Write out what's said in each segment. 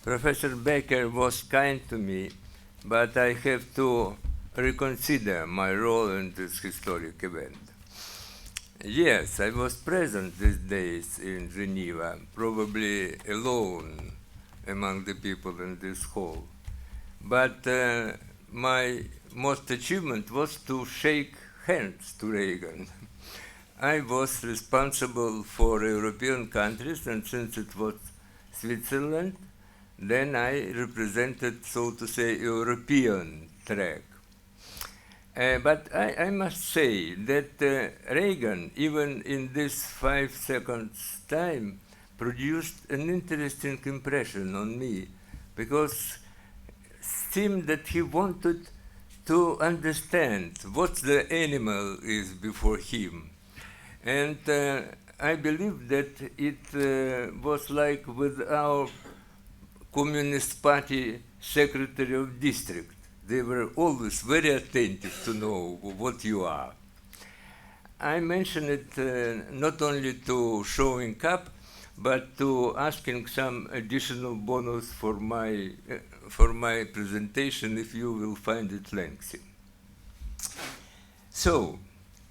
Professor Baker was kind to me, but I have to reconsider my role in this historic event. Yes, I was present these days in Geneva, probably alone among the people in this hall. But my most achievement was to shake hands to Reagan. I was responsible for European countries, and since it was Switzerland, then I represented, so to say, European track. But I must say that Reagan, even in this 5 seconds time, produced an interesting impression on me, because it seemed that he wanted to understand what the animal is before him. And I believe that it was like with our Communist Party Secretary of District. They were always very attentive to know what you are. I mention it not only to showing up, but to asking some additional bonus for my presentation if you will find it lengthy. So,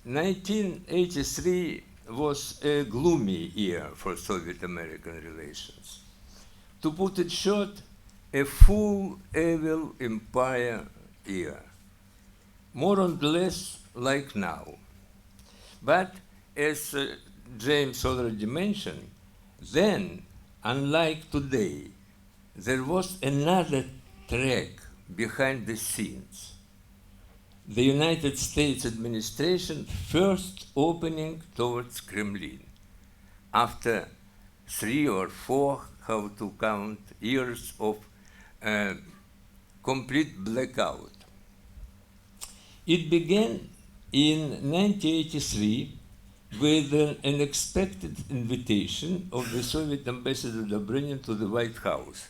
1983 was a gloomy year for Soviet-American relations. To put it short, a full evil empire year, more or less like now. But as James already mentioned, then, unlike today, there was another track behind the scenes. The United States administration first opening towards Kremlin after 3 or 4, how to count, years of complete blackout. It began in 1983 with an unexpected invitation of the Soviet ambassador Dobrynin to the White House.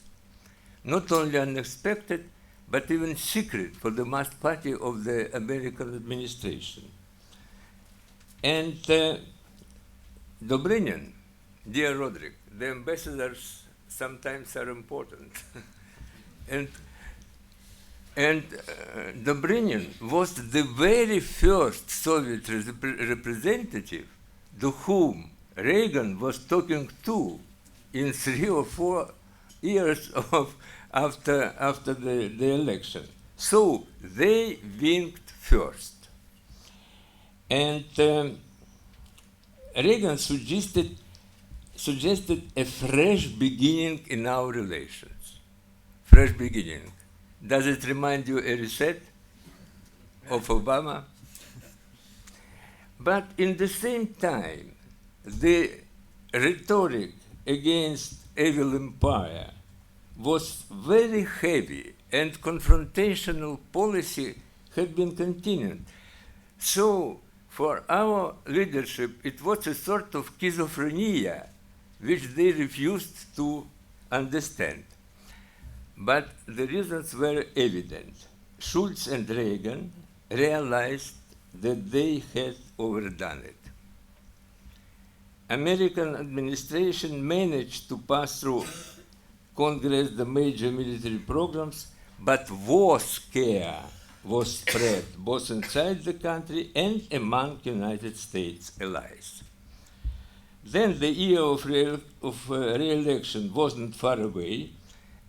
Not only unexpected, but even secret for the mass party of the American administration. And Dobrynin, dear Roderick, the ambassadors sometimes are important. and Dobrynin was the very first Soviet representative to whom Reagan was talking to in 3 or 4 years after the election. So they winked first. And Reagan suggested a fresh beginning in our relations. Fresh beginning. Does it remind you a reset of Obama? But in the same time, the rhetoric against evil empire was very heavy, and confrontational policy had been continued. So for our leadership, it was a sort of schizophrenia, which they refused to understand. But the reasons were evident. Schulz and Reagan realized that they had overdone it. American administration managed to pass through Congress the major military programs, but war scare was spread both inside the country and among United States allies. Then the year of re-election wasn't far away,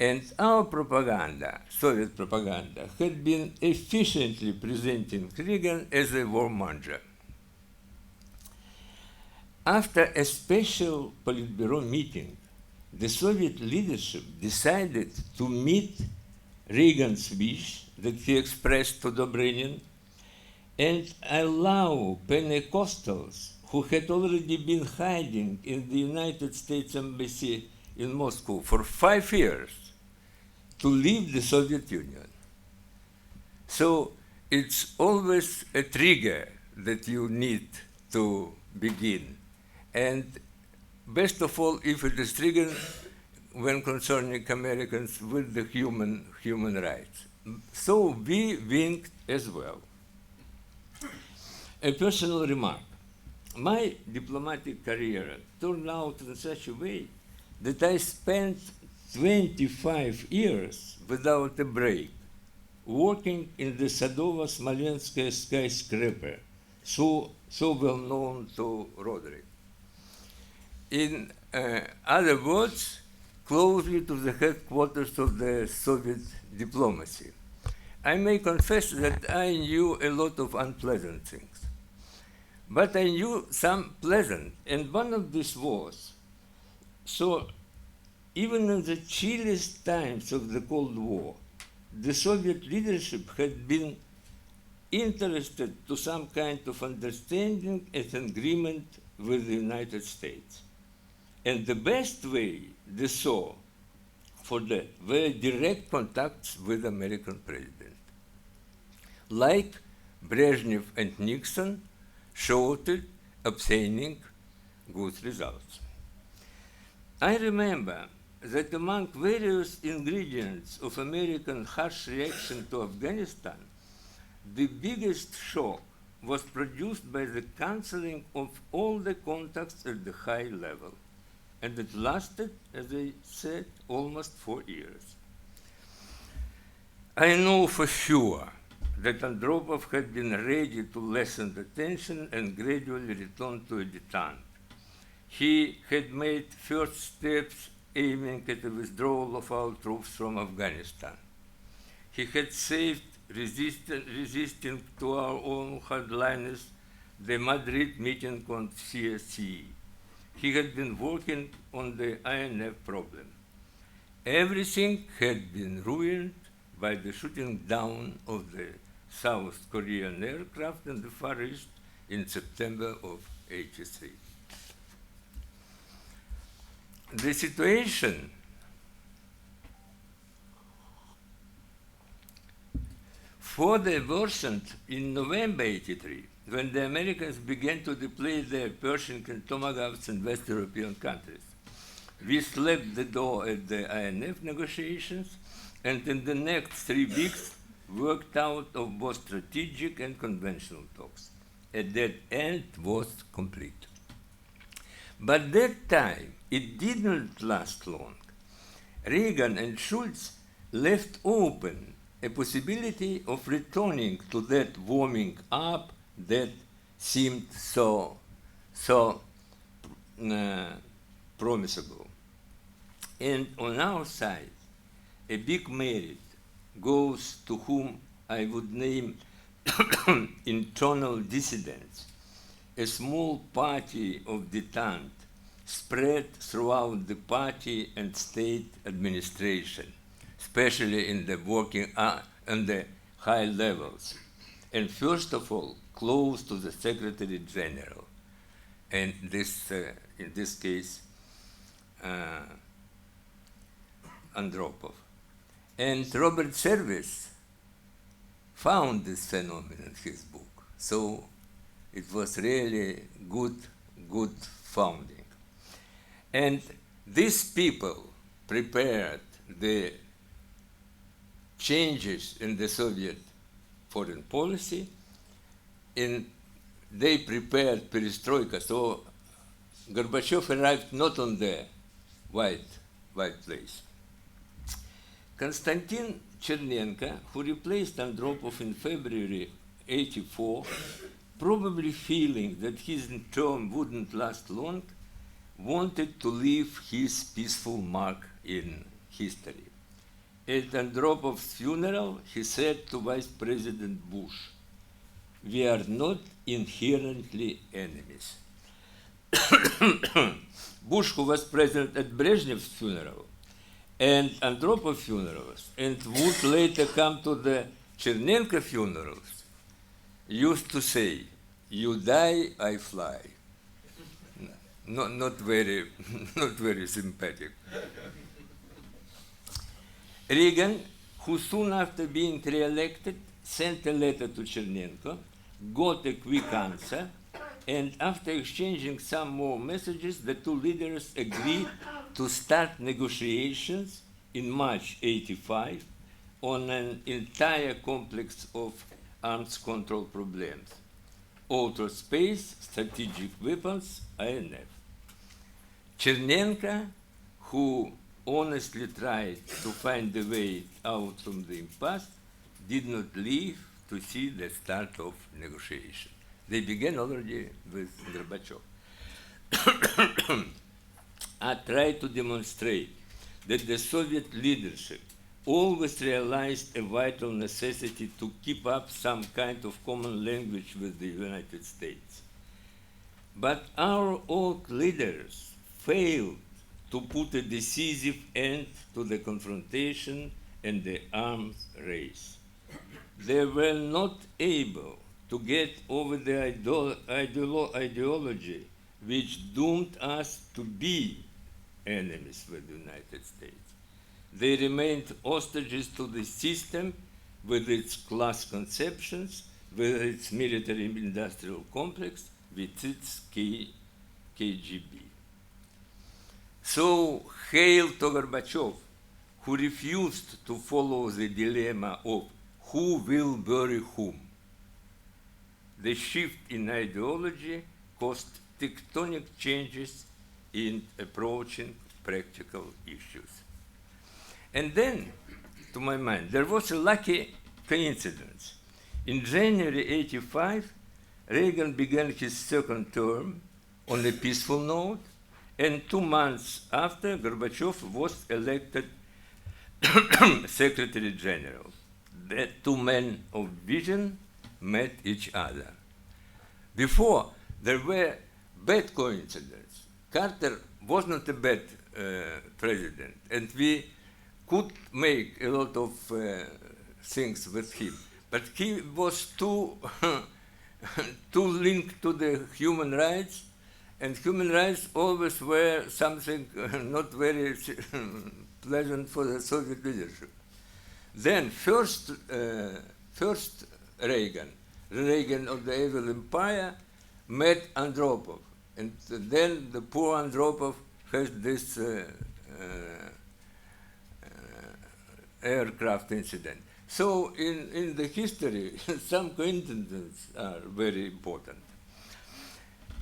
and our propaganda, Soviet propaganda, had been efficiently presenting Reagan as a warmonger. After a special Politburo meeting, the Soviet leadership decided to meet Reagan's wish that he expressed to Dobrynin and allow Pentecostals who had already been hiding in the United States Embassy in Moscow for 5 years to leave the Soviet Union. So it's always a trigger that you need to begin. And best of all, if it is triggered when concerning Americans with the human rights. So we winked as well. A personal remark. My diplomatic career turned out in such a way that I spent 25 years without a break, working in the Sadovo-Smolenskaya skyscraper, so well known to Roderick. In other words, closely to the headquarters of the Soviet diplomacy. I may confess that I knew a lot of unpleasant things, but I knew some pleasant, and one of these was, so even in the chilliest times of the Cold War, the Soviet leadership had been interested to some kind of understanding and agreement with the United States. And the best way they saw for that were direct contacts with American president. Like Brezhnev and Nixon showed it, obtaining good results. I remember that among various ingredients of American harsh reaction to Afghanistan, the biggest shock was produced by the canceling of all the contacts at the high level. And it lasted, as I said, almost 4 years. I know for sure that Andropov had been ready to lessen the tension and gradually return to a detente. He had made first steps aiming at the withdrawal of our troops from Afghanistan. He had saved resisting to our own hardliners the Madrid meeting on CSE. He had been working on the INF problem. Everything had been ruined by the shooting down of the South Korean aircraft in the Far East in September of '83. The situation further worsened in November '83, when the Americans began to deploy their Pershing and Tomahawks in West European countries. We slapped the door at the INF negotiations, and in the next 3 weeks worked out of both strategic and conventional talks. At that end was complete. But that time, it didn't last long. Reagan and Schultz left open a possibility of returning to that warming up that seemed so promisable. And on our side, a big merit goes to whom I would name internal dissidents, a small party of detente spread throughout the party and state administration, especially in the working and the high levels, and first of all, close to the Secretary General, and this, in this case, Andropov. And Robert Service found this phenomenon in his book, so it was really good founding. And these people prepared the changes in the Soviet foreign policy, and they prepared perestroika. So Gorbachev arrived not on the white place. Konstantin Chernenko, who replaced Andropov in February '84, probably feeling that his term wouldn't last long, wanted to leave his peaceful mark in history. At Andropov's funeral, he said to Vice President Bush, "We are not inherently enemies." Bush, who was present at Brezhnev's funeral and Andropov's funerals, and would later come to the Chernenko funerals, used to say, "You die, I fly." Not very sympathetic. Reagan, who soon after being re-elected, sent a letter to Chernenko, got a quick answer, and after exchanging some more messages, the two leaders agreed to start negotiations in March '85 on an entire complex of arms control problems: outer space, strategic weapons, INF. Chernenko, who honestly tried to find a way out from the impasse, did not live to see the start of negotiation. They began already with Gorbachev. I tried to demonstrate that the Soviet leadership always realized a vital necessity to keep up some kind of common language with the United States. But our old leaders failed to put a decisive end to the confrontation and the arms race. They were not able to get over the ideology which doomed us to be enemies with the United States. They remained hostages to the system with its class conceptions, with its military-industrial complex, with its KGB. So, hail to Gorbachev, who refused to follow the dilemma of who will bury whom. The shift in ideology caused tectonic changes in approaching practical issues. And then, to my mind, there was a lucky coincidence. In January '85, Reagan began his second term on a peaceful note, and 2 months after, Gorbachev was elected Secretary General. The two men of vision met each other. Before, there were bad coincidences. Carter was not a bad president, and we could make a lot of things with him. But he was too, too linked to the human rights, and human rights always were something not very pleasant for the Soviet leadership. Then first Reagan, the Reagan of the evil empire, met Andropov. And then the poor Andropov has this aircraft incident. So in the history, some coincidences are very important.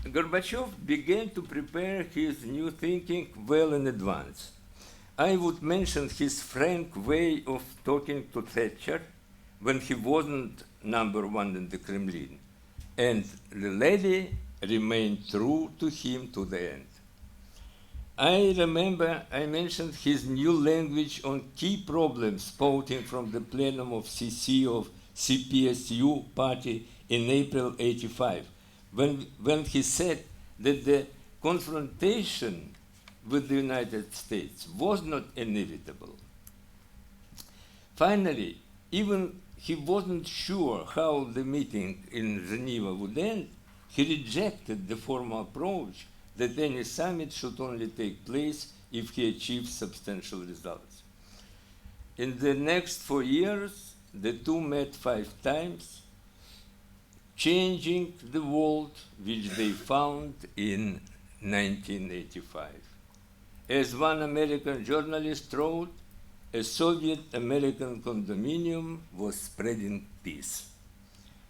Gorbachev began to prepare his new thinking well in advance. I would mention his frank way of talking to Thatcher when he wasn't number one in the Kremlin, and the lady remained true to him to the end. I remember I mentioned his new language on key problems quoting from the plenum of CC of CPSU party in April '85, when he said that the confrontation with the United States was not inevitable. Finally, even he wasn't sure how the meeting in Geneva would end, he rejected the formal approach that any summit should only take place if he achieves substantial results. In the next 4 years, the two met 5 times, changing the world which they found in 1985. As one American journalist wrote, a Soviet-American condominium was spreading peace.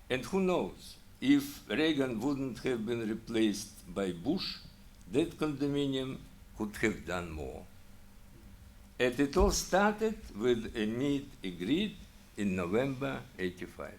And who knows, if Reagan wouldn't have been replaced by Bush, that condominium could have done more. And it all started with a meet agreed in November '85.